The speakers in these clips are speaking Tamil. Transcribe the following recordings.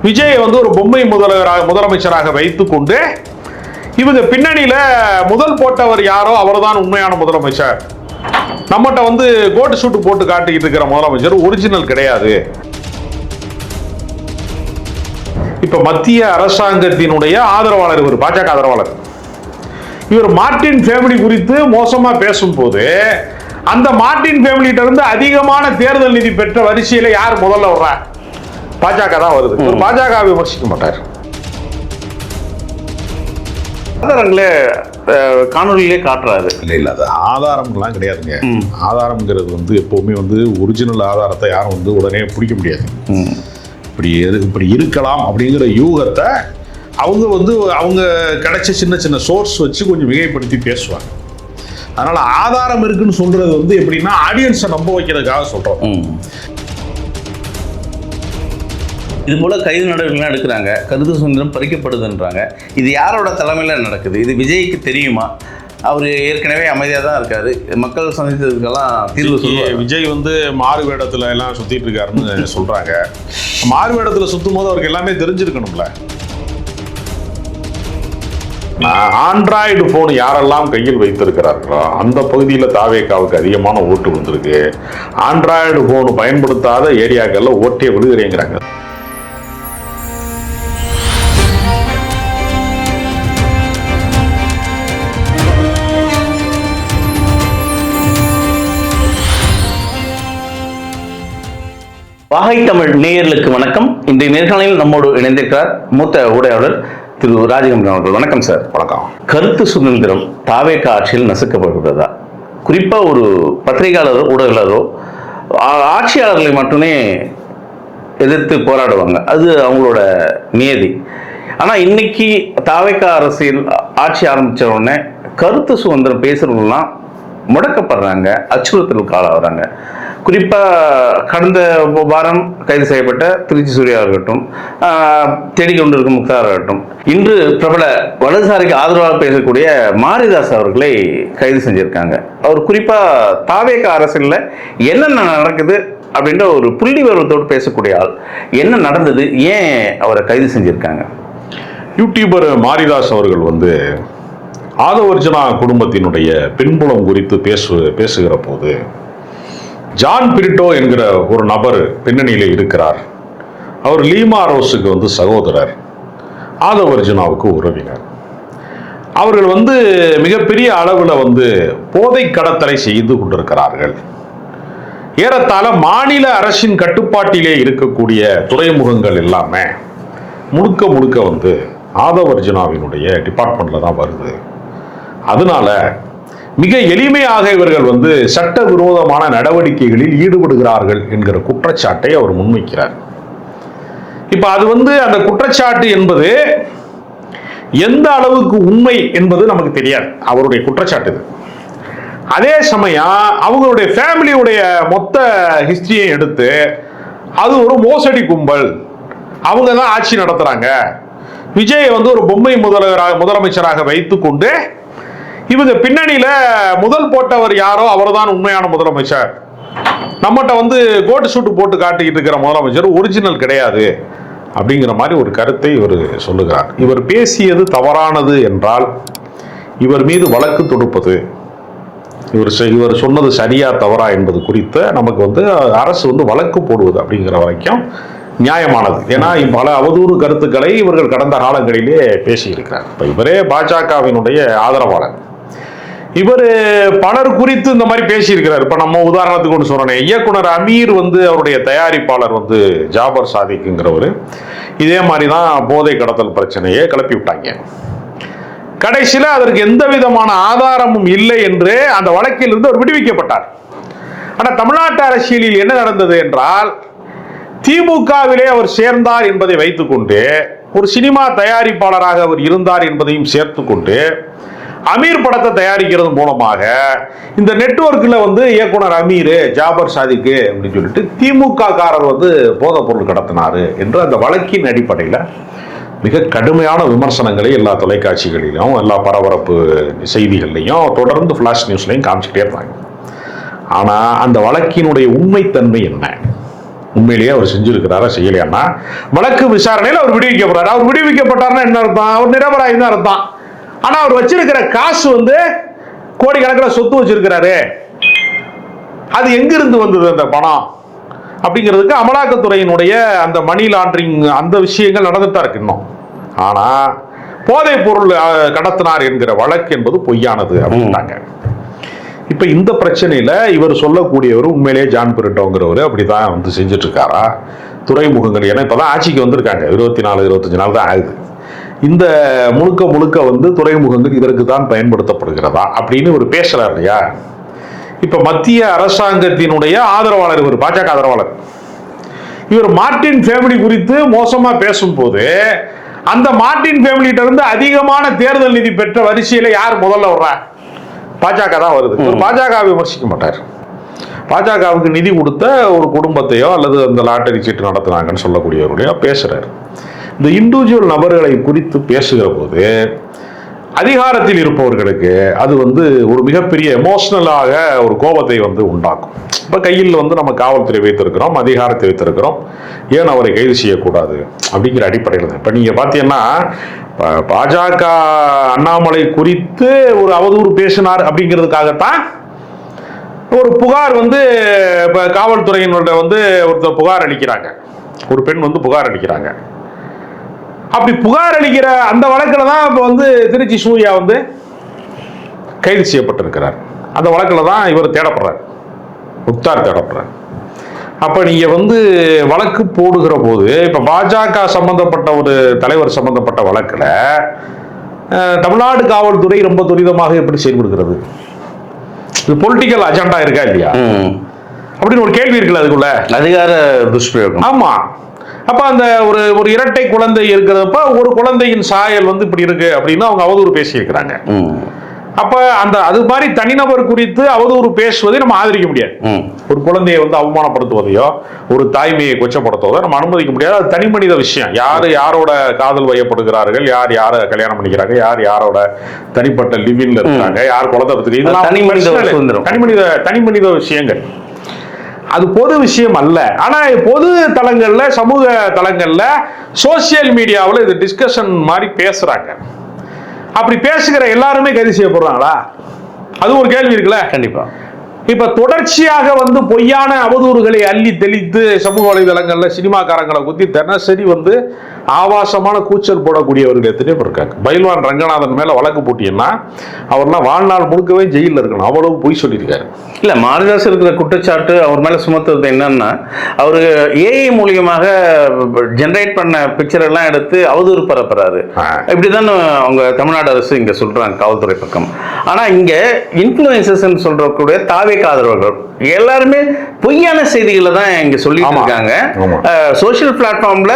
விஜய் வந்து ஒரு பொம்மை முதலமைச்சராக வைத்துக்கொண்டு இவங்க பின்னணியில முதல் போட்டவர் யாரோ அவர்தான் உண்மையான முதலமைச்சர், நம்மகிட்ட வந்து கோட்டு சூட்டு போட்டு காட்டிக்கிட்டு இருக்கிற முதலமைச்சர் ஒரிஜினல் கிடையாது. இப்ப மத்திய அரசாங்கத்தினுடைய ஆதரவாளர், இவர் பாஜக ஆதரவாளர், இவர் மார்டின் ஃபேமிலி குறித்து மோசமா பேசும்போது அந்த மார்டின் ஃபேமிலிட்ட இருந்து அதிகமான தேர்தல் நிதி பெற்ற வரிசையில யார் முதல்ல வர்றா? பாஜக தான் வருது. பாஜக விமர்சிக்க மாட்டார். ஆதாரங்களே காணொலியிலே காட்டுறாரு. இல்ல அது ஆதாரம்லாம் கிடையாதுங்க. ஆதாரம்ங்கிறது வந்து எப்பவுமே வந்து ஒரிஜினல் ஆதாரத்தை யாரும் வந்து உடனே பிடிக்க முடியாது. இப்படி இருக்கலாம் அப்படிங்கிற யூகத்தை அவங்க வந்து அவங்க கிடைச்ச சின்ன சின்ன சோர்ஸ் வச்சு கொஞ்சம் மிகைப்படுத்தி பேசுவாங்க. அதனால ஆதாரம் இருக்குன்னு சொல்றது வந்து எப்படின்னா ஆடியன்ஸை நம்ப வைக்கிறதுக்காக சொல்றோம். இது போல கைது நடவடிக்கைலாம் எடுக்கிறாங்க, கருத்து சுதந்திரம் பறிக்கப்படுதுன்றாங்க. இது யாரோட தலைமையில் நடக்குது? இது விஜய்க்கு தெரியுமா? அவர் ஏற்கனவே அமைதியாக தான் இருக்காரு. மக்கள் சந்தித்ததுக்கெல்லாம் தீர்வு சொல்லுவார். விஜய் வந்து மாறு வேடத்துல எல்லாம் சுத்திட்டு இருக்காருன்னு சொல்றாங்க. மாறு வேடத்துல சுத்தும் போது அவருக்கு எல்லாமே தெரிஞ்சிருக்கணும்ல. ஆண்ட்ராய்டு போன் யாரெல்லாம் கையில் வைத்திருக்கிறார்களோ அந்த பகுதியில் தாவேகாவுக்கு அதிகமான ஓட்டு வந்திருக்கு. ஆண்ட்ராய்டு போன் பயன்படுத்தாத ஏரியாக்கள்ல ஓட்டே விழுகிறேங்கிறாங்க. வாகை தமிழ் நேயர்களுக்கு வணக்கம். இன்றைய நேர்காணலில் நம்மோடு இணைந்திருக்கிறார் மூத்த ஊடகர் திரு ராஜகம்பீரன் அவர்கள். வணக்கம் சார். வணக்கம். கருத்து சுதந்திரம் தாவேகா ஆட்சியில் நசுக்கப்படுகிறதா? குறிப்பாக ஒரு பத்திரிகையாளரோ ஊடகர்களோ ஆட்சியாளர்களை மட்டுமே எதிர்த்து போராடுவாங்க, அது அவங்களோட நியதி. ஆனால் இன்னைக்கு தாவேகா அரசியல் ஆட்சி ஆரம்பித்த உடனே கருத்து சுதந்திரம் பேசுறவங்கலாம் முடக்கப்படுறாங்க, அச்சுறுத்தலுக்கு ஆளாகிறாங்க. குறிப்பாக கடந்த வாரம் கைது செய்யப்பட்ட திருச்சி சூர்யா இருக்கட்டும், தேடிக்கொண்டிருக்கும் முக்தார் ஆகட்டும், இன்று பிரபல வலதுசாரிக்கு ஆதரவாக பேசக்கூடிய மாரிதாஸ் அவர்களை கைது செஞ்சிருக்காங்க. அவர் குறிப்பாக தாவேகா அரசியலில் என்னென்ன நடக்குது அப்படின்ற ஒரு புள்ளி விவரத்தோடு பேசக்கூடிய ஆள். என்ன நடந்தது, ஏன் அவரை கைது செஞ்சிருக்காங்க? யூடியூபர் மாரிதாஸ் அவர்கள் வந்து ஆதவர்ஜனா குடும்பத்தினுடைய பின்புலம் குறித்து பேசுகிற போது ஜான் பிரிட்டோ என்கிற ஒரு நபர் பின்னணியில இருக்கிறார். அவர் லீமா ரோஸுக்கு வந்து சகோதரர், ஆதவர்ஜனாவுக்கு உறவினர். அவர்கள் வந்து மிகப்பெரிய அளவில் வந்து போதை கடத்தலை செய்து கொண்டிருக்கிறார்கள். ஏறத்தாழ மாநில அரசின் கட்டுப்பாட்டிலே இருக்கக்கூடிய துறைமுகங்கள் எல்லாமே முழுக்க வந்து ஆதவர்ஜனாவினுடைய டிபார்ட்மெண்ட்ல தான் வருது. அதனால மிக எளிமையாக இவர்கள் வந்து சட்டவிரோதமான நடவடிக்கைகளில் ஈடுபடுகிறார்கள் என்கிற குற்றச்சாட்டை அவர் முன்வைக்கிறார். இப்ப அது வந்து அந்த குற்றச்சாட்டு என்பது எந்த அளவுக்கு உண்மை என்பது நமக்கு தெரியாது. அவருடைய குற்றச்சாட்டு இது. அதே சமயம் அவங்களுடைய ஃபேமிலியுடைய மொத்த ஹிஸ்டரியை எடுத்து அது ஒரு மோசடி கும்பல், அவங்க தான் ஆட்சி நடத்துறாங்க, விஜய் வந்து ஒரு பொம்மை முதலமைச்சராக வைத்துக்கொண்டு இவங்க பின்னணியில முதல் போட்டவர் யாரோ அவர்தான் உண்மையான முதலமைச்சர், நம்மகிட்ட வந்து கோட்டு சூட்டு போட்டு காட்டிக்கிட்டு இருக்கிற முதலமைச்சர் ஒரிஜினல் கிடையாது அப்படிங்கிற மாதிரி ஒரு கருத்தை இவர் சொல்லுகிறார். இவர் பேசியது தவறானது என்றால் இவர் மீது வழக்கு தொடுப்பது, இவர் சொன்னது சரியா தவறா என்பது குறித்த நமக்கு வந்து அரசு வந்து வழக்கு போடுவது அப்படிங்கிற வரைக்கும் நியாயமானது. ஏன்னா பல அவதூறு கருத்துக்களை இவர்கள் கடந்த காலங்களிலே பேசியிருக்கிறார். இப்போ இவரே பாஜகவினுடைய ஆதரவாளர். இவர் பலர் குறித்து இந்த மாதிரி பேசியிருக்கிறார். இப்ப நம்ம உதாரணத்துக்கு ஒன்று சொல்றேன், இயக்குனர் அமீர் வந்து அவருடைய தயாரிப்பாளர் வந்து ஜாபர் சாதிக்குங்கிறவர் இதே மாதிரிதான் போதை கடத்தல் பிரச்சனையை கிளப்பி விட்டாங்க. கடைசியில் அதற்கு எந்த விதமான ஆதாரமும் இல்லை என்று அந்த வழக்கில் இருந்து அவர் விடுவிக்கப்பட்டார். ஆனால் தமிழ்நாட்டு அரசியலில் என்ன நடந்தது என்றால், திமுகவிலே அவர் சேர்ந்தார் என்பதை வைத்துக்கொண்டு, ஒரு சினிமா தயாரிப்பாளராக அவர் இருந்தார் என்பதையும் சேர்த்துக்கொண்டு அமீர் படத்தை தயாரிக்கிறது மூலமாக இந்த நெட்வொர்க்கில் வந்து இயக்குனர் அமீர் ஜாபர் சாதிக்கு அப்படின்னு சொல்லிட்டு திமுக காரர் வந்து போதைப் பொருள் கடத்தினாரு என்று அந்த வழக்கின் அடிப்படையில் மிக கடுமையான விமர்சனங்களை எல்லா தொலைக்காட்சிகளிலும் எல்லா பரபரப்பு செய்திகள்லையும் தொடர்ந்து ஃபிளாஷ் நியூஸ்லையும் காமிச்சுட்டே இருந்தாங்க. ஆனால் அந்த வழக்கினுடைய உண்மைத்தன்மை என்ன? உண்மையிலேயே அவர் செஞ்சிருக்கிறாரா செய்யலையான்னா வழக்கு விசாரணையில் அவர் விடுவிக்கப்படுறாரு. அவர் விடுவிக்கப்பட்டார்னா என்ன அர்த்தம்? அவர் நிரபராதி தான் அர்த்தம். ஆனா அவர் வச்சிருக்கிற காசு வந்து கோடிக்கணக்கில் சொத்து வச்சிருக்கிறாரு. அது எங்கிருந்து வந்தது அந்த பணம் அப்படிங்கிறதுக்கு அமலாக்கத்துறையினுடைய அந்த மணி லாண்டரிங் அந்த விஷயங்கள் நடந்துட்டு தான் இருக்கு இன்னும். ஆனா போதைப் பொருள் கடத்தினார் என்கிற வழக்கு என்பது பொய்யானது அப்படின்னாங்க. இப்ப இந்த பிரச்சனையில இவர் சொல்லக்கூடியவர் உண்மையிலேயே ஜான் பிரிட்டோங்கிறவர் அப்படிதான் வந்து செஞ்சுட்டு இருக்காரா? துறைமுகங்கள் ஏன்னா இப்பதான் ஆட்சிக்கு வந்திருக்காங்க, 24-25 நாள் தான் ஆகுது. இந்த முழுக்க முழுக்க வந்து துறைமுகங்கள் இதற்கு தான் பயன்படுத்தப்படுகிறதா அப்படின்னு ஒரு பேசுறாரு இல்லையா? இப்ப மத்திய அரசாங்கத்தினுடைய ஆதரவாளர், இவர் பாஜக ஆதரவாளர், இவர் மார்டின் ஃபேமிலி குறித்து மோசமா பேசும்போது அந்த மார்டின் ஃபேமிலிட்ட இருந்து அதிகமான தேர்தல் நிதி பெற்ற வரிசையில யார் முதல்ல வர்றா? பாஜக தான் வருது. பாஜக விமர்சிக்க மாட்டார். பாஜகவுக்கு நிதி கொடுத்த ஒரு குடும்பத்தையோ அல்லது அந்த லாட்டரி சீட்டு நடத்துனாங்கன்னு சொல்லக்கூடியவருடைய பேசுறாரு. இந்த இண்டிவிஜுவல் நபர்களை குறித்து பேசுகிற போது அதிகாரத்தில் இருப்பவர்களுக்கு அது வந்து ஒரு மிகப்பெரிய எமோஷனலாக ஒரு கோபத்தை வந்து உண்டாக்கும். இப்போ கையில் வந்து நம்ம காவல்துறை வைத்திருக்கிறோம், அதிகாரத்தை வைத்திருக்கிறோம், ஏன் அவரை கைது செய்யக்கூடாது அப்படிங்கிற அடிப்படையில் தான். இப்போ நீங்கள் பார்த்தீங்கன்னா பாஜக அண்ணாமலை குறித்து ஒரு அவதூறு பேசினார் அப்படிங்கிறதுக்காகத்தான் ஒரு புகார் வந்து இப்போ காவல்துறையினோட வந்து ஒருத்தர் புகார் அளிக்கிறாங்க, ஒரு பெண் வந்து புகார் அளிக்கிறாங்க. அப்படி புகார் அளிக்கிற அந்த வழக்கில் தான் இப்போ வந்து திருச்சி சூர்யா வந்து கைது செய்யப்பட்டிருக்கிறார். அந்த வழக்கில் தான் இவர் தேடப்படுறார், முக்தார் தேடப்படுறார். அப்போ நீங்கள் வந்து வழக்கு போடுகிற போது இப்போ பாஜக சம்பந்தப்பட்ட ஒரு தலைவர் சம்பந்தப்பட்ட வழக்கில் தமிழ்நாடு காவல்துறை ரொம்ப துரிதமாக எப்படி செயல்படுகிறது? இது பொலிட்டிக்கல் அஜெண்டா இருக்கா இல்லையா அப்படின்னு ஒரு கேள்வி இருக்குல்ல அதுக்குள்ள. அதிகார துஷ்பிரயோகம். ஆமா. அப்ப அந்த ஒரு இரட்டை குழந்தை இருக்கிறப்ப ஒரு குழந்தையின் சாயல் வந்து இப்படி இருக்கு அப்படின்னு அவங்க அவதூறு பேசியிருக்கிறாங்க. அப்ப அந்த அது மாதிரி தனிநபர் குறித்து அவதூறு பேசுவதை நம்ம ஆதரிக்க முடியாது. ஒரு குழந்தையை வந்து அவமானப்படுத்துவதையோ ஒரு தாய்மையை கொச்சப்படுத்துவதோ நம்ம அனுமதிக்க முடியாது. அது தனி மனித விஷயம். யாரு யாரோட காதல் வயப்படுகிறார்கள், யார் யார கல்யாணம் பண்ணிக்கிறாங்க, யார் யாரோட தனிப்பட்ட லிவிங்ல இருக்காங்க, யார் குழந்தை பத்தி, இதெல்லாம் தனி மனித விஷயங்கள். அது பொது விஷயம் அல்ல. ஆனா பொது தளங்கள்ல, சமூக தளங்கள்ல, சோசியல் மீடியாவில் இது டிஸ்கஷன் மாதிரி பேசுறாங்க. அப்படி பேசுகிற எல்லாருமே கைது செய்யப்படுறாங்களா? அது ஒரு கேள்வி இருக்குல்ல. கண்டிப்பா. இப்ப தொடர்ச்சியாக வந்து பொய்யான அவதூறுகளை அள்ளி தெளித்து சமூக வலைதளங்கள்ல சினிமாக்காரங்களை குத்தி தினசரி வந்து ஆபாசமான கூச்சல் போடக்கூடியவர்கள் எத்தனையோ இருக்காங்க. பைல்வான் ரங்கநாதன் மேல வழக்கு போட்டீங்கன்னா அவர்லாம் வாழ்நாள் முழுக்கவே ஜெயிலில் இருக்கணும், அவ்வளவு பொய் சொல்லியிருக்காரு. இல்ல மாரிதாஸ் இருக்கிற குற்றச்சாட்டு அவர் மேல சுமத்துறது என்னன்னா, அவரு ஏஐ மூலியமாக ஜெனரேட் பண்ண பிக்சர் எல்லாம் எடுத்து அவதூறு பரப்புறாரு. இப்படிதான் அவங்க தமிழ்நாடு அரசு இங்க சொல்றாங்க, காவல்துறை பக்கம். ஆனா இங்க இன்ஃபுளுசர்ஸ் சொல்றக்கூடிய தாவேக ஆதரவாளர்கள் எல்லாருமே பொய்யான செய்திகளை தான் இங்க சொல்லிட்டு இருக்காங்க. சோசியல் பிளாட்ஃபார்ம்ல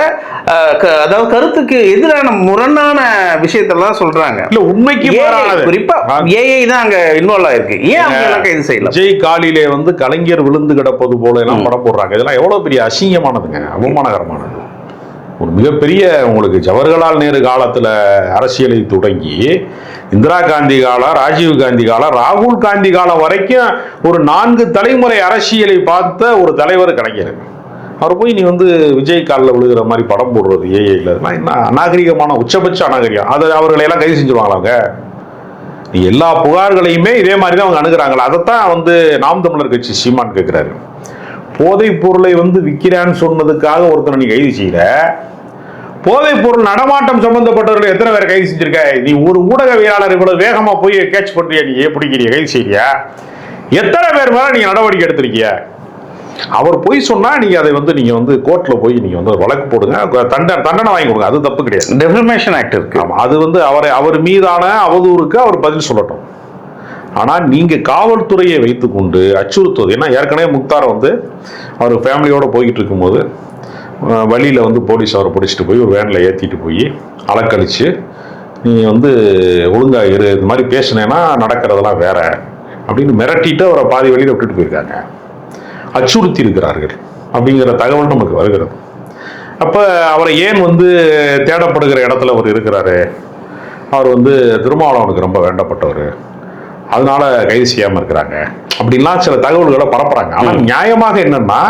அதாவது கருத்துக்கு எதிரான முரணான விஷயத்தெல்லாம் சொல்றாங்க. இல்ல உண்மைக்கு குறிப்பா ஏஐ தான் அங்க இன்வால்வ் ஆயிருக்கு. ஏன் அவங்க எல்லாம் கைது செய்யல? விஜய் காலிலே வந்து கலைஞர் விழுந்து கிடப்பது போல எல்லாம் படம் போடுறாங்க. இதெல்லாம் எவ்வளவு பெரிய அசிங்கமானதுங்க, அவமானகரமானது. ஒரு மிகப்பெரிய உங்களுக்கு ஜவஹர்லால் நேரு காலத்துல அரசியலை தொடங்கி இந்திரா காந்தி காலம், ராஜீவ் காந்தி காலம், ராகுல் காந்தி காலம் வரைக்கும் ஒரு 4 தலைமுறை அரசியலை பார்த்த ஒரு தலைவர் கலைஞர். அவர் போய் நீ வந்து விஜய் காலில் விழுகிற மாதிரி படம் போடுறது ஏஐல என்ன அநாகரிகமான உச்சபட்ச அநாகரிகம். அது அவர்களை எல்லாம் கைது செஞ்சுருவாங்களாங்க? நீ எல்லா புகார்களையுமே இதே மாதிரி தான் அவங்க அணுகிறாங்களா? அதைத்தான் வந்து நாம் தமிழர் கட்சி சீமான் கேட்கிறாரு. போதைப் பொருளை வந்து விற்கிறான்னு சொன்னதுக்காக ஒருத்தனை நீ கைது செய்யற, போதைப் பொருள் நடமாட்டம் சம்பந்தப்பட்டவர்கள் எத்தனை பேர் கைது செஞ்சிருக்க? நீ ஒரு ஊடகவியலாளர் இவ்வளவு வேகமா போய் கேட்ச் பண்றியா, நீ பிடிக்கிறிய, கைது செய்யறியா? எத்தனை பேர் மேல நீங்க நடவடிக்கை எடுத்திருக்கிய? அவர் போய் சொன்னா நீங்க அதை வந்து நீங்க வந்து கோர்ட்ல போய் நீங்க வந்து வழக்கு போடுங்க, தண்டனை வாங்கி கொடுங்க, அது தப்பு கிடையாது. டெஃபமேஷன் ஆக்ட் இருக்கு. அது வந்து அவர் மீதான அவதூறுக்கு அவர் பதில் சொல்லட்டும். ஆனா நீங்க காவல்துறையை வைத்துக்கொண்டு அச்சுறுத்துவது, ஏன்னா ஏற்கனவே முக்தார் வந்து அவர் ஃபேமிலியோட போய்கிட்டு இருக்கும்போது வழியில வந்து போலீஸ் அவரை பிடிச்சிட்டு போய் ஒரு வேன்ல ஏத்திட்டு போய் அலக்கழிச்சு, நீ வந்து ஒழுங்கா இரு, இது மாதிரி பேசினேன்னா நடக்கிறதெல்லாம் வேற அப்படின்னு மிரட்டிட்டு அவரை பாதி வழியில விட்டுட்டு போயிருக்காங்க, அச்சுறுத்தி இருக்கிறார்கள் அப்படிங்கிற தகவல் நமக்கு வருகிறது. அப்ப அவரை ஏன் வந்து தேடப்படுகிற இடத்துல அவர் இருக்கிறாரு, அவர் வந்து திருமாவளவனுக்கு ரொம்ப வேண்டப்பட்டவர், அதனால கைது செய்யாம இருக்கிறாங்க அப்படின்லாம் சில தகவல்களை பரப்புறாங்க. ஆனா நியாயமாக என்னன்னா,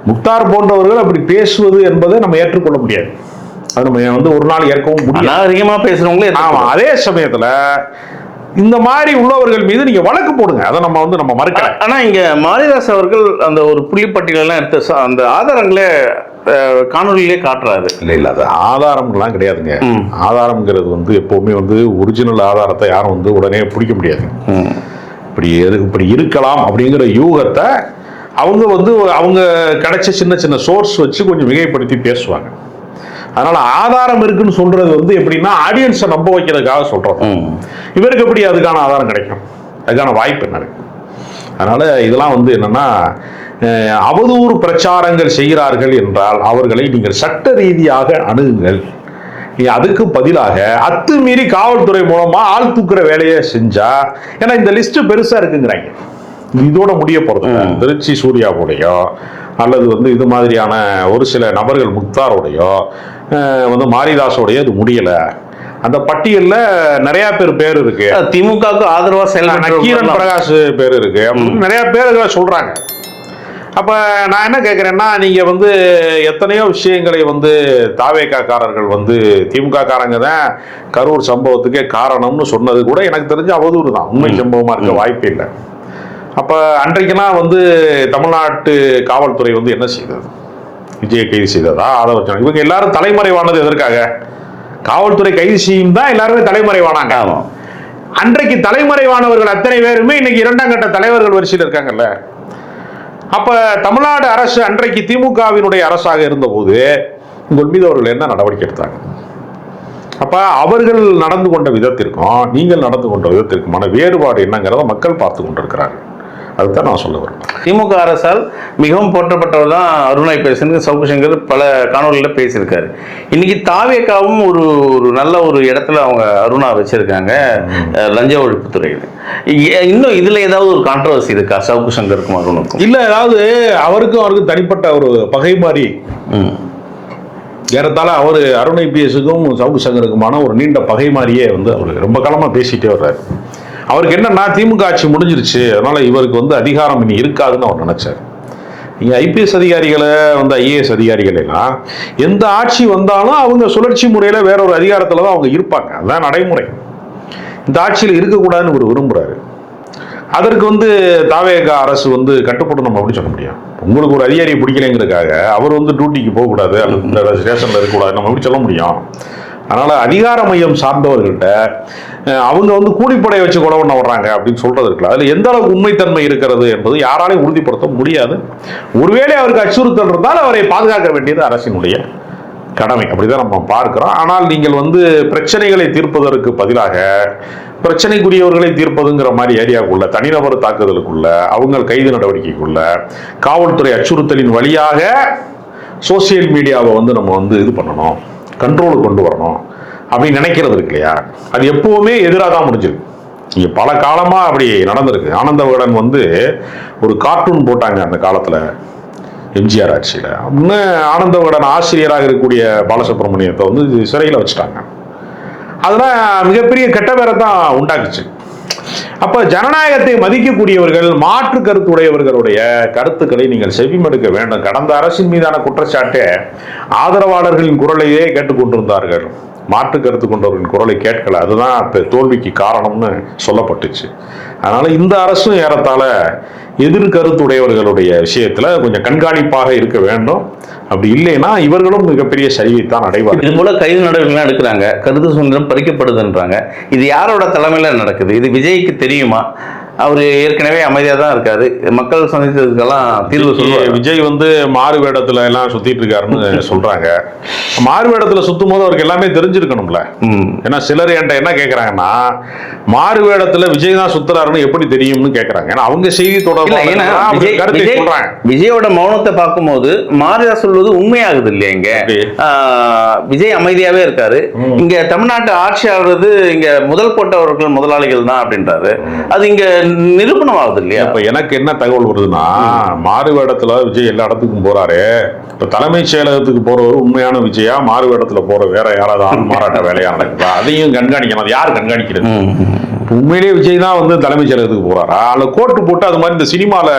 முக்தார் போன்றவர்கள் அப்படி பேசுவது என்பதை நம்ம ஏற்றுக்கொள்ள முடியாது. அது நம்ம வந்து ஒரு நாள் ஏற்கவும் முடியாது. நாகரிகமா பேசுறவங்களே. ஆமா, அதே சமயத்துல இந்த மாதிரி உள்ளவர்கள் மீது நீங்க வழக்கு போடுங்க, அதை நம்ம மறுக்கல. ஆனா இங்க மாரிதாஸ் அவர்கள் அந்த ஒரு புள்ளிப்பட்டியலாம் எடுத்து அந்த ஆதாரங்களே காணொலியிலே காட்டுறாரு. இல்ல அது ஆதாரம்லாம் கிடையாதுங்க. ஆதாரம்ங்கிறது வந்து எப்பவுமே வந்து ஒரிஜினல் ஆதாரத்தை யாரும் வந்து உடனே பிடிக்க முடியாது. இப்படி இருக்கலாம் அப்படிங்கிற யூகத்தை அவங்க கிடைச்ச சின்ன சின்ன சோர்ஸ் வச்சு கொஞ்சம் மிகைப்படுத்தி பேசுவாங்க. அதனால ஆதாரம் இருக்குன்னு சொல்றது வந்து எப்படின்னா ஆடியன்ஸை நம்ப வைக்கிறதுக்காக சொல்றோம். இவருக்கு எப்படி அதுக்கான ஆதாரம் கிடைக்கும்? அதுக்கான வாய்ப்பு என்ன இருக்கு? அதனால இதெல்லாம் வந்து என்னன்னா, அவதூறு பிரச்சாரங்கள் செய்கிறார்கள் என்றால் அவர்களை நீங்கள் சட்ட ரீதியாக அணுகுங்கள். அதுக்கு பதிலாக அத்துமீறி காவல்துறை மூலமா ஆள் தூக்குற வேலையை செஞ்சா, ஏன்னா இந்த லிஸ்ட் பெருசா இருக்குங்கிறாங்க, இதோட முடிய போறது திருச்சி சூர்யாவுடையோ அல்லது வந்து இது மாதிரியான ஒரு சில நபர்கள் முக்தாரோடையோ வந்து மாரிதாஸோடைய இது முடியல. அந்த பட்டியல்ல நிறைய பேர் இருக்கு. திமுகவுக்கு ஆதரவா நக்கீரன் பிரகாஷ் பேர் இருக்கு, நிறைய பேர் சொல்றாங்க. அப்ப நான் என்ன கேட்கிறேன்னா, நீங்க வந்து எத்தனையோ விஷயங்களை வந்து தாவேகாக்காரர்கள் வந்து திமுக காரங்க தான் கரூர் சம்பவத்துக்கே காரணம்னு சொன்னது கூட எனக்கு தெரிஞ்ச அவதூறு தான், உண்மை சம்பவமா இருக்க வாய்ப்பே இல்லை. அப்ப அன்றைக்கெல்லாம் வந்து தமிழ்நாட்டு காவல்துறை வந்து என்ன செய்தது? விஜயை கைது செய்ததா? ஆதவர்ஜனா இவங்க எல்லாரும் தலைமறைவானது எதற்காக? காவல்துறை கைது செய்யும் தான் எல்லாருமே தலைமறைவானாங்க. அன்றைக்கு தலைமறைவானவர்கள் அத்தனை பேருமே இன்னைக்கு இரண்டாம் கட்ட தலைவர்கள் வரிசையில் இருக்காங்கல்ல. அப்ப தமிழ்நாடு அரசு அன்றைக்கு திமுகவினுடைய அரசாக இருந்த போது உங்கள் மீது அவர்கள் என்ன நடவடிக்கை எடுத்தாங்க? அப்ப அவர்கள் நடந்து கொண்ட விதத்திற்கும் நீங்கள் நடந்து கொண்ட விதத்திற்குமான வேறுபாடு என்னங்கிறத மக்கள் பார்த்து கொண்டிருக்கிறார்கள். அதுதான் நான் சொல்ல வரேன். திமுக அரசால் மிகவும் போற்றப்பட்டவர் தான் அருணா பேசுன்னு சவுக்கு சங்கர் பல காணொலியில் பேசியிருக்காரு. இன்னைக்கு தாவேகாவும் ஒரு நல்ல ஒரு இடத்துல அவங்க அருணா வச்சிருக்காங்க லஞ்ச ஒழிப்பு துறையில். இன்னும் இதுல ஏதாவது ஒரு கான்ட்ரவர்சி இருக்கா சவுக்கு சங்கருக்கும் அருணுக்கும்? இல்ல, அதாவது அவருக்கும் தனிப்பட்ட ஒரு பகை மாதிரி ஏறத்தாழ அவர் அருண் ஐபிஎஸ்க்கும் சவுக்கு சங்கருக்குமான ஒரு நீண்ட பகை மாதிரியே வந்து அவர் ரொம்ப காலமா பேசிட்டே வர்றாரு. அவருக்கு என்னன்னா, திமுக ஆட்சி முடிஞ்சிருச்சு, அதனால இவருக்கு வந்து அதிகாரம் இனி இருக்காதுன்னு அவர் நினைச்சார். நீங்க ஐபிஎஸ் அதிகாரிகளை வந்து ஐஏஎஸ் அதிகாரிகள் எல்லாம் எந்த ஆட்சி வந்தாலும் அவங்க சுழற்சி முறையில வேற ஒரு அதிகாரத்துல தான் அவங்க இருப்பாங்க. அதுதான் நடைமுறை. இந்த ஆட்சியில் இருக்கக்கூடாதுன்னு இவர் விரும்புறாரு. அதற்கு வந்து தாவேகா அரசு வந்து கட்டுப்பட்டு நம்ம அப்படி சொல்ல முடியும். உங்களுக்கு ஒரு அதிகாரியை பிடிக்கலைங்கிறதுக்காக அவர் வந்து டியூட்டிக்கு போகக்கூடாது அல்லது இந்த ஸ்டேஷன்ல இருக்கக்கூடாது நம்ம எப்படி சொல்ல முடியும்? அதனால அதிகார மையம் சார்ந்தவர்கள்ட்ட அவங்க வந்து கூலிப்படை வச்சு கொலை பண்ண வர்றாங்க அப்படின்னு சொல்றது இருக்குல்ல, அதுல எந்த அளவுக்கு உண்மைத்தன்மை இருக்கிறது என்பது யாராலையும் உறுதிப்படுத்த முடியாது. ஒருவேளை அவருக்கு அச்சுறுத்தல் இருந்தால் அவரை பாதுகாக்க வேண்டியது அரசினுடைய கடமை. அப்படிதான் நம்ம பார்க்கிறோம். ஆனால் நீங்கள் வந்து பிரச்சனைகளை தீர்ப்பதற்கு பதிலாக பிரச்சனைக்குரியவர்களை தீர்ப்பதுங்கிற மாதிரி ஏரியாவுக்குள்ள தனிநபர் தாக்குதலுக்குள்ள அவங்க கைது நடவடிக்கைக்குள்ள காவல்துறை அச்சுறுத்தலின் வழியாக சோசியல் மீடியாவை வந்து நம்ம வந்து இது பண்ணணும், கண்ட்ரோலுக்கு கொண்டு வரணும் அப்படின்னு நினைக்கிறது இருக்கு இல்லையா, அது எப்பவுமே எதிராக தான் முடிஞ்சிருக்கு. இங்க பல காலமா அப்படி நடந்திருக்கு. ஆனந்த விகடன் வந்து ஒரு கார்ட்டூன் போட்டாங்க அந்த காலத்துல எம்ஜிஆர் ஆட்சியில. அப்படின்னு ஆனந்த விகடன் ஆசிரியராக இருக்கக்கூடிய பாலசுப்ரமணியத்தை வந்து சிறையில் வச்சுட்டாங்க. அதெல்லாம் மிகப்பெரிய கெட்ட பேரை தான் உண்டாக்குச்சு. அப்ப ஜனநாயகத்தை மதிக்கக்கூடியவர்கள், மாற்று கருத்துடையவர்களுடைய கருத்துக்களை நீங்கள் செவிமடுக்க வேண்டும். கடந்த அரசின் மீதான குற்றச்சாட்டே ஆதரவாளர்களின் குரலையே கேட்டுக்கொண்டிருந்தார்கள், மாற்று கருத்து கொண்டவர்களின் குரலை கேட்கல. அதுதான் தோல்விக்கு காரணம்னு சொல்லப்பட்டுச்சு. அதனால இந்த அரசும் ஏறத்தாழ எதிர்கருத்துடையவர்களுடைய விஷயத்துல கொஞ்சம் கண்காணிப்பாக இருக்க வேண்டும். அப்படி இல்லைன்னா இவர்களும் மிகப்பெரிய சரிவைத்தான் அடைவார்கள். இது போல கைது நடவடிக்கைகள் எடுக்கிறாங்க, கருத்து சுதந்திரம் பறிக்கப்படுதுன்றாங்க. இது யாரோட தலைமையில நடக்குது? இது விஜய்க்கு தெரியுமா? அவர் ஏற்கனவே அமைதியாக தான் இருக்காரு. மக்கள் சந்தித்ததுக்கெல்லாம் தீர்வு சொல்லுவார். விஜய் வந்து மாறு வேடத்துல எல்லாம் சுத்திட்டு இருக்காருன்னு சொல்றாங்க. மாறு வேடத்துல சுத்தும் போது அவருக்கு எல்லாமே தெரிஞ்சிருக்கணும்ல. ஏன்னா சிலர் என்கிட்ட என்ன கேட்கறாங்கன்னா, மாறு வேடத்துல விஜய் தான் சுத்துறாருன்னு எப்படி தெரியும்னு கேட்கறாங்க. ஏன்னா அவங்க செய்தி தொடர்பாக கருத்தை சொல்றாங்க. விஜயோட மௌனத்தை பார்க்கும்போது மாரிதா சொல்வது உண்மையாகுது இல்லையா? இங்க விஜய் அமைதியாவே இருக்காரு. இங்க தமிழ்நாட்டு ஆட்சியாளர் இங்க முதல் போட்டவர்கள் முதலாளிகள் தான் அப்படின்றாரு. அது இங்க நிரூபணம் ஆகுது இல்லையா? இப்ப எனக்கு என்ன தகவல் வருதுன்னா, மாறு வேடத்துல விஜய் எல்லா இடத்துக்கும் போறாரு. இப்ப தலைமைச் செயலகத்துக்கு போறவர் உண்மையான விஜயா, மாறு வேடத்துல போற வேற யாராவது ஆள் மாறாட்ட வேலையா நடக்குதா, அதையும் கண்காணிக்கணும். அது யார் கண்காணிக்கிறது? உண்மையிலேயே விஜய் தான் வந்து தலைமைச் செயலகத்துக்கு போறாரா, அல்ல கோட்டு போட்டு அது மாதிரி இந்த சினிமால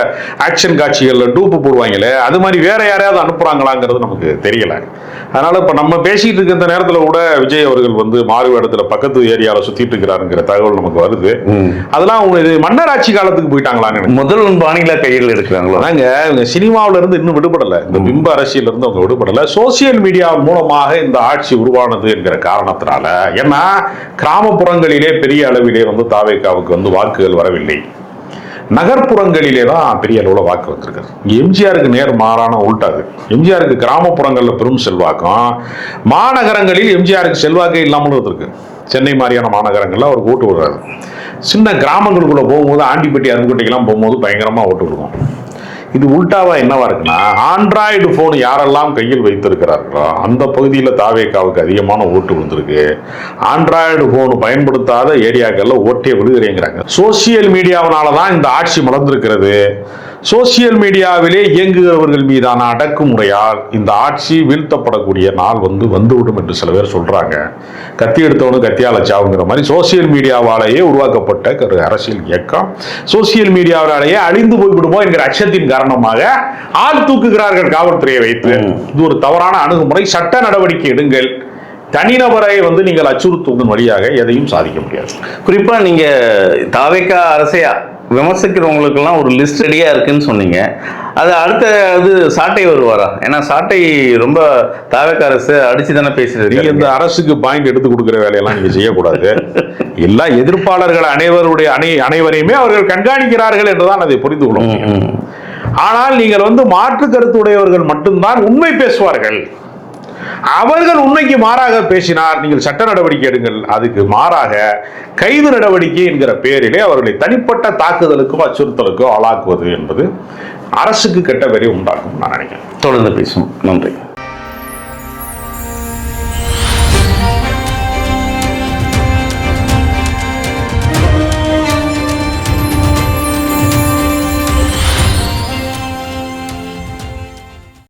ஆக்ஷன் காட்சிகள்ல டூப்பு போடுவாங்களே அது மாதிரி வேற யாரையாவது அனுப்புறாங்களாங்கிறது நமக்கு தெரியல. அதனால இப்ப நம்ம பேசிட்டு இருக்க இந்த நேரத்துல கூட விஜய் அவர்கள் வந்து மாறு இடத்துல பக்கத்து ஏரியாவில சுத்திட்டு இருக்கிறாருங்கிற தகவல் நமக்கு வருது. அதெல்லாம் அவங்க இது மன்னர் ஆட்சி காலத்துக்கு போயிட்டாங்களான்னு முதல் பாணியில கையில் எடுக்கிறாங்களோ. நாங்க இவங்க சினிமாவில இருந்து இன்னும் விடுபடல, இந்த பிம்ப அரசியல இருந்து அவங்க விடுபடல. சோசியல் மீடியா மூலமாக இந்த ஆட்சி உருவானது என்கிற காரணத்தினால, ஏன்னா கிராமப்புறங்களிலே பெரிய அளவிலே வந்து தாவேகாவுக்கு வந்து வாக்குகள் வரவில்லை, நகர்ப்புறங்களிலே தான் பெரிய அளவில் வாக்கு வந்திருக்காரு. இங்கே எம்ஜிஆருக்கு நேர் மாறான உள்டாது. எம்ஜிஆருக்கு கிராமப்புறங்களில் பெரும் செல்வாக்கும், மாநகரங்களில் எம்ஜிஆருக்கு செல்வாக்கே இல்லாமலும் இருக்கு. சென்னை மாதிரியான மாநகரங்களில் அவர் ஓட்டு விடுறாரு. சின்ன கிராமங்களுக்குள்ள போகும்போது ஆண்டிப்பட்டி அருங்குட்டிக்கெல்லாம் போகும்போது பயங்கரமாக ஓட்டு விடுவோம். இது உல்டாவா என்னவா இருக்குன்னா, ஆண்ட்ராய்டு போன் யாரெல்லாம் கையில் வைத்திருக்கிறார்களோ அந்த பகுதியில் தாவேகாவுக்கு அதிகமான ஓட்டு விழுந்திருக்கு. ஆண்ட்ராய்டு போன் பயன்படுத்தாத ஏரியாக்கள்ல ஓட்டே விழுகிறேங்கிறாங்க. சோசியல் மீடியாவினால தான் இந்த ஆட்சி மலர்ந்திருக்கிறது. சோசியல் மீடியாவிலே இயங்குகிறவர்கள் மீதான அடக்குமுறையால் இந்த ஆட்சி வீழ்த்தப்படக்கூடிய நாள் வந்துவிடும் என்று சில பேர் சொல்றாங்க. கத்தி எடுத்தவனு கத்தியால சாவுங்கிற மாதிரி சோசியல் மீடியாவாலேயே உருவாக்கப்பட்ட ஒரு அரசியல் இயக்கம் சோசியல் மீடியாவாலேயே அழிந்து போய்விடுமோ என்கிற அச்சத்தின் காரணமாக ஆள் தூக்குகிறார்கள் காவல்துறையை வைத்து. இது ஒரு தவறான அணுகுமுறை. சட்ட நடவடிக்கை எடுங்கள். தனிநபரை வந்து நீங்கள் அச்சுறுத்துவதன் வழியாக எதையும் சாதிக்க முடியாது. குறிப்பா நீங்க தாவேகா அரசையா விமர்சிக்கிறவங்களுக்கெல்லாம் ஒரு லிஸ்ட் ரெடியா இருக்குன்னு சொன்னீங்க. அது அடுத்த இது சாட்டை வருவாரா? ஏன்னா சாட்டை ரொம்ப தாவேகா அரசு அடிச்சு தானே பேசுறது. நீங்க இந்த அரசுக்கு பாயிண்ட் எடுத்து கொடுக்குற வேலையெல்லாம் நீங்க செய்யக்கூடாது. எல்லா எதிர்ப்பாளர்கள் அனைவரையுமே அவர்கள் கண்காணிக்கிறார்கள் என்றுதான் அதை புரிந்து கொள்ள முடியும். ஆனால் நீங்கள் வந்து மாற்று கருத்து உடையவர்கள் மட்டும்தான் உண்மை பேசுவார்கள். அவர்கள் உண்மைக்கு மாறாக பேசினார், நீங்கள் சட்ட நடவடிக்கை எடுங்கள். அதுக்கு மாறாக கைது நடவடிக்கை என்கிற பெயரிலே அவர்களை தனிப்பட்ட தாக்குதலுக்கோ அச்சுறுத்தலுக்கோ ஆளாக்குவது என்பது அரசுக்கு கெட்ட பெயரை உண்டாக்கும் நான் நினைக்கிறேன். தொடர்ந்து பேசுவோம். நன்றி.